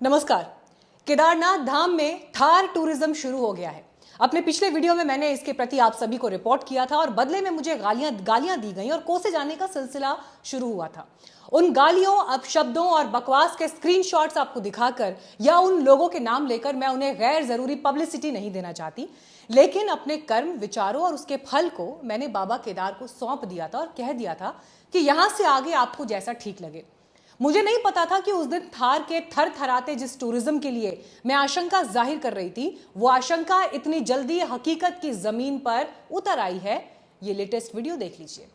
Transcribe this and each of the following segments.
नमस्कार। केदारनाथ धाम में थार टूरिज्म शुरू हो गया है। अपने पिछले वीडियो में मैंने इसके प्रति आप सभी को रिपोर्ट किया था और बदले में मुझे गालियां दी गई और कोसे जाने का सिलसिला शुरू हुआ था। उन गालियों, अपशब्दों और बकवास के स्क्रीनशॉट्स आपको दिखाकर या उन लोगों के नाम लेकर मैं उन्हें गैर जरूरी पब्लिसिटी नहीं देना चाहती, लेकिन अपने कर्म, विचारों और उसके फल को मैंने बाबा केदार को सौंप दिया था और कह दिया था कि यहां से आगे आपको जैसा ठीक लगे। मुझे नहीं पता था कि उस दिन थार के थर थराते जिस टूरिज्म के लिए मैं आशंका जाहिर कर रही थी, वो आशंका इतनी जल्दी हकीकत की जमीन पर उतर आई है। ये लेटेस्ट वीडियो देख लीजिए।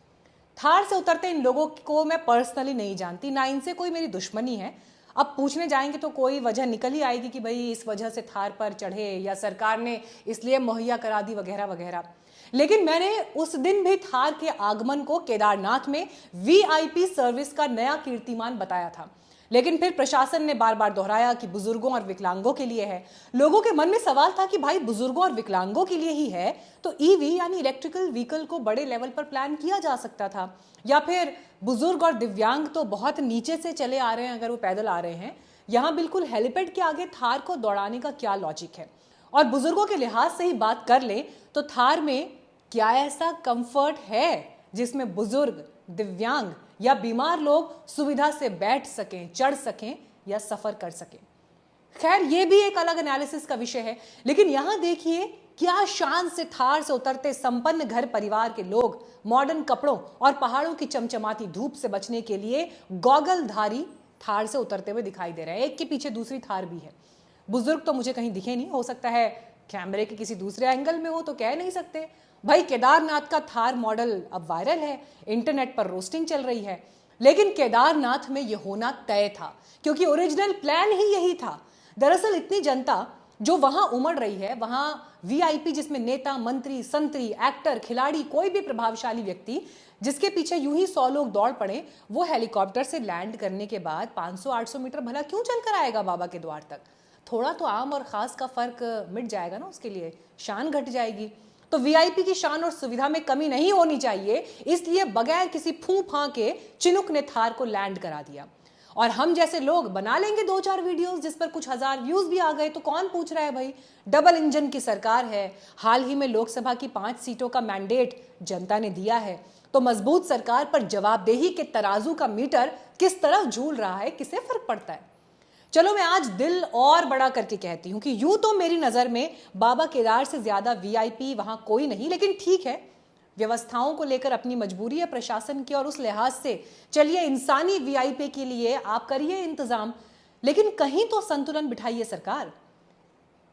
थार से उतरते इन लोगों को मैं पर्सनली नहीं जानती, ना इनसे कोई मेरी दुश्मनी है। अब पूछने जाएंगे तो कोई वजह निकल ही आएगी कि भाई इस वजह से थार पर चढ़े या सरकार ने इसलिए मुहैया करा दी वगैरह वगैरह। लेकिन मैंने उस दिन भी थार के आगमन को केदारनाथ में वीआईपी सर्विस का नया कीर्तिमान बताया था। लेकिन फिर प्रशासन ने बार बार दोहराया कि बुजुर्गों और विकलांगों के लिए है। लोगों के मन में सवाल था कि भाई बुजुर्गों और विकलांगों के लिए ही है तो ईवी यानी इलेक्ट्रिकल व्हीकल को बड़े लेवल पर प्लान किया जा सकता था, या फिर बुजुर्ग और दिव्यांग तो बहुत नीचे से चले आ रहे हैं, अगर वो पैदल आ रहे हैं, यहाँ बिल्कुल हेलीपैड के आगे थार को दौड़ाने का क्या लॉजिक है। और बुजुर्गों के लिहाज से ही बात कर ले तो थार में क्या ऐसा कंफर्ट है जिसमें बुजुर्ग, दिव्यांग या बीमार लोग सुविधा से बैठ सकें, चढ़ सकें या सफर कर सकें। खैर, यह भी एक अलग एनालिसिस का विषय है। लेकिन यहां देखिए क्या शान से थार से उतरते संपन्न घर परिवार के लोग मॉडर्न कपड़ों और पहाड़ों की चमचमाती धूप से बचने के लिए गॉगलधारी थार से उतरते हुए दिखाई दे रहे हैं। एक के पीछे दूसरी थार भी है। बुजुर्ग तो मुझे कहीं दिखे नहीं, हो सकता है कैमरे के किसी दूसरे एंगल में हो, तो कह नहीं सकते। भाई केदारनाथ का थार मॉडल अब वायरल है, इंटरनेट पर रोस्टिंग चल रही है, लेकिन केदारनाथ में यह होना तय था क्योंकि ओरिजिनल प्लान ही यही था। दरअसल इतनी जनता जो वहां उमड़ रही है, वहां वीआईपी जिसमें नेता, मंत्री, संतरी, एक्टर, खिलाड़ी, कोई भी प्रभावशाली व्यक्ति जिसके पीछे यूं ही 100 लोग दौड़ पड़े, वो हेलीकॉप्टर से लैंड करने के बाद 500-800 मीटर भला क्यों चलकर आएगा बाबा के द्वार तक। थोड़ा तो आम और खास का फर्क मिट जाएगा ना, उसके लिए शान घट जाएगी। तो वीआईपी की शान और सुविधा में कमी नहीं होनी चाहिए, इसलिए बगैर किसी फूं फां के चिनुक ने थार को लैंड करा दिया। और हम जैसे लोग बना लेंगे 2-4 वीडियोस जिस पर कुछ हजार व्यूज भी आ गए तो कौन पूछ रहा है भाई। डबल इंजन की सरकार है, हाल ही में लोकसभा की 5 सीटों का मैंडेट जनता ने दिया है, तो मजबूत सरकार पर जवाबदेही के तराजू का मीटर किस तरफ झूल रहा है, किसे फर्क पड़ता है। चलो मैं आज दिल और बड़ा करके कहती हूं कि यूं तो मेरी नजर में बाबा केदार से ज्यादा वीआईपी वहां कोई नहीं, लेकिन ठीक है, व्यवस्थाओं को लेकर अपनी मजबूरी है प्रशासन की और उस लिहाज से चलिए इंसानी वीआईपी के लिए आप करिए इंतजाम, लेकिन कहीं तो संतुलन बिठाइए सरकार।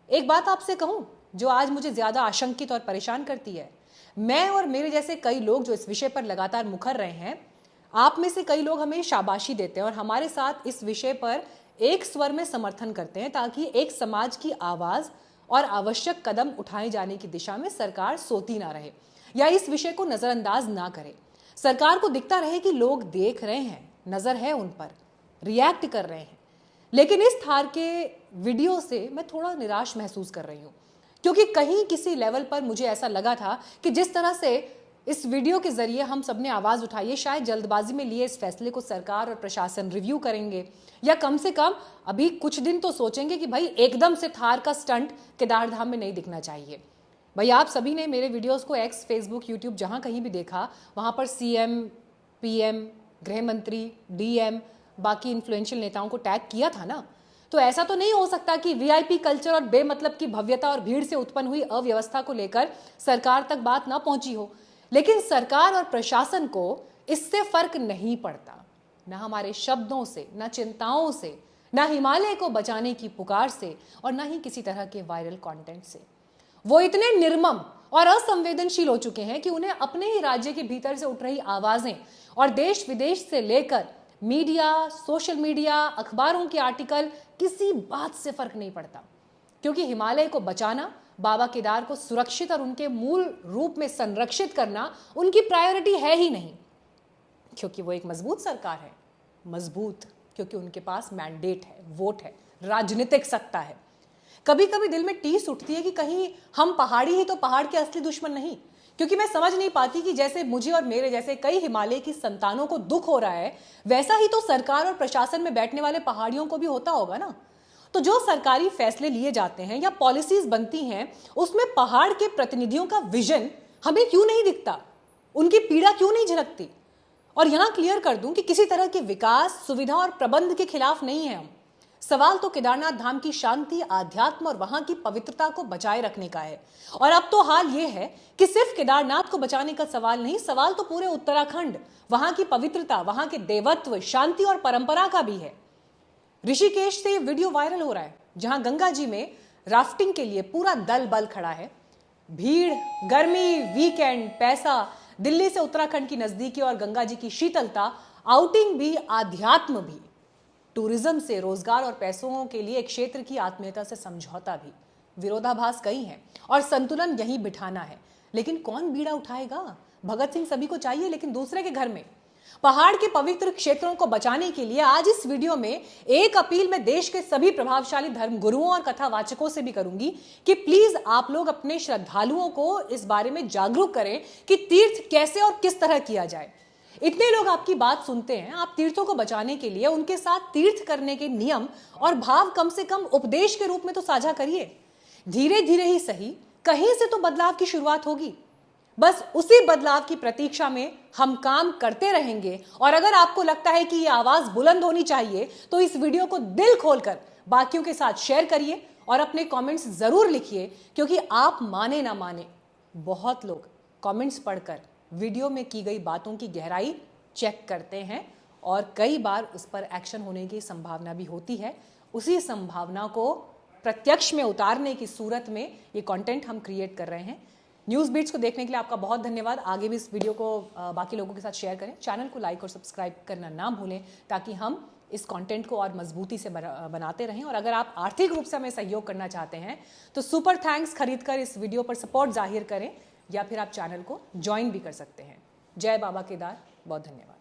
एक बात आपसे कहूं जो आज मुझे ज्यादा आशंकित और परेशान करती है, मैं और मेरे जैसे कई लोग जो इस विषय पर लगातार मुखर रहे हैं, आप में से कई लोग हमें शाबाशी देते हैं और हमारे साथ इस विषय पर एक स्वर में समर्थन करते हैं ताकि एक समाज की आवाज और आवश्यक कदम उठाए जाने की दिशा में सरकार सोती ना रहे या इस विषय को नजरअंदाज ना करे। सरकार को दिखता रहे कि लोग देख रहे हैं, नजर है उन पर, रिएक्ट कर रहे हैं। लेकिन इस थार के वीडियो से मैं थोड़ा निराश महसूस कर रही हूं, क्योंकि कहीं किसी लेवल पर मुझे ऐसा लगा था कि जिस तरह से इस वीडियो के जरिए हम सबने आवाज उठाई है, शायद जल्दबाजी में लिए इस फैसले को सरकार और प्रशासन रिव्यू करेंगे या कम से कम अभी कुछ दिन तो सोचेंगे कि भाई एकदम से थार का स्टंट केदारधाम में नहीं दिखना चाहिए। भाई आप सभी ने मेरे वीडियोस को एक्स, फेसबुक, यूट्यूब जहां कहीं भी देखा, वहां पर सीएम, पीएम, गृह मंत्री, डीएम, बाकी इन्फ्लुएंशियल नेताओं को टैग किया था ना। तो ऐसा तो नहीं हो सकता कि वीआईपी कल्चर और बेमतलब की भव्यता और भीड़ से उत्पन्न हुई अव्यवस्था को लेकर सरकार तक बात ना पहुंची हो। लेकिन सरकार और प्रशासन को इससे फर्क नहीं पड़ता, ना हमारे शब्दों से, ना चिंताओं से, ना हिमालय को बचाने की पुकार से और ना ही किसी तरह के वायरल कंटेंट से। वो इतने निर्मम और असंवेदनशील हो चुके हैं कि उन्हें अपने ही राज्य के भीतर से उठ रही आवाजें और देश विदेश से लेकर मीडिया, सोशल मीडिया, अखबारों के आर्टिकल, किसी बात से फर्क नहीं पड़ता, क्योंकि हिमालय को बचाना, बाबा केदार को सुरक्षित और उनके मूल रूप में संरक्षित करना उनकी प्रायोरिटी है ही नहीं। क्योंकि वो एक मजबूत सरकार है, मजबूत क्योंकि उनके पास मैंडेट है, वोट है, राजनीतिक सत्ता है। कभी कभी दिल में टीस उठती है कि कहीं हम पहाड़ी ही तो पहाड़ के असली दुश्मन नहीं, क्योंकि मैं समझ नहीं पाती कि जैसे मुझे और मेरे जैसे कई हिमालय की संतानों को दुख हो रहा है, वैसा ही तो सरकार और प्रशासन में बैठने वाले पहाड़ियों को भी होता होगा ना। तो जो सरकारी फैसले लिए जाते हैं या पॉलिसीज बनती हैं, उसमें पहाड़ के प्रतिनिधियों का विजन हमें क्यों नहीं दिखता, उनकी पीड़ा क्यों नहीं झलकती? और यहां क्लियर कर दूं कि किसी तरह के विकास, सुविधा और प्रबंध के खिलाफ नहीं है हम। सवाल तो केदारनाथ धाम की शांति, आध्यात्म और वहां की पवित्रता को बचाए रखने का है। और अब तो हाल यह है कि सिर्फ केदारनाथ को बचाने का सवाल नहीं, सवाल तो पूरे उत्तराखंड, वहां की पवित्रता, वहां के देवत्व, शांति और परंपरा का भी है। ऋषिकेश से वीडियो वायरल हो रहा है, जहां गंगा जी में राफ्टिंग के लिए पूरा दल बल खड़ा है। भीड़, गर्मी, वीकेंड, पैसा, दिल्ली से उत्तराखंड की नजदीकी और गंगा जी की शीतलता, आउटिंग भी, आध्यात्म भी, टूरिज्म से रोजगार और पैसों के लिए एक क्षेत्र की आत्मीयता से समझौता भी। विरोधाभास कई हैं और संतुलन यहीं बिठाना है। लेकिन कौन बीड़ा उठाएगा? भगत सिंह सभी को चाहिए, लेकिन दूसरे के घर में। पहाड़ के पवित्र क्षेत्रों को बचाने के लिए आज इस वीडियो में एक अपील मैं देश के सभी प्रभावशाली धर्म गुरुओं और कथावाचकों से भी करूंगी कि प्लीज आप लोग अपने श्रद्धालुओं को इस बारे में जागरूक करें कि तीर्थ कैसे और किस तरह किया जाए। इतने लोग आपकी बात सुनते हैं, आप तीर्थों को बचाने के लिए उनके साथ तीर्थ करने के नियम और भाव कम से कम उपदेश के रूप में तो साझा करिए। धीरे धीरे ही सही, कहीं से तो बदलाव की शुरुआत होगी। बस उसी बदलाव की प्रतीक्षा में हम काम करते रहेंगे। और अगर आपको लगता है कि यह आवाज बुलंद होनी चाहिए, तो इस वीडियो को दिल खोलकर बाकियों के साथ शेयर करिए और अपने कमेंट्स जरूर लिखिए, क्योंकि आप माने ना माने, बहुत लोग कमेंट्स पढ़कर वीडियो में की गई बातों की गहराई चेक करते हैं और कई बार उस पर एक्शन होने की संभावना भी होती है। उसी संभावना को प्रत्यक्ष में उतारने की सूरत में ये कंटेंट हम क्रिएट कर रहे हैं। न्यूज़ बीट्स को देखने के लिए आपका बहुत धन्यवाद। आगे भी इस वीडियो को बाकी लोगों के साथ शेयर करें। चैनल को लाइक और सब्सक्राइब करना ना भूलें, ताकि हम इस कंटेंट को और मजबूती से बनाते रहें। और अगर आप आर्थिक रूप से हमें सहयोग करना चाहते हैं तो सुपर थैंक्स खरीदकर इस वीडियो पर सपोर्ट जाहिर करें, या फिर आप चैनल को ज्वाइन भी कर सकते हैं। जय बाबा केदार, बहुत धन्यवाद।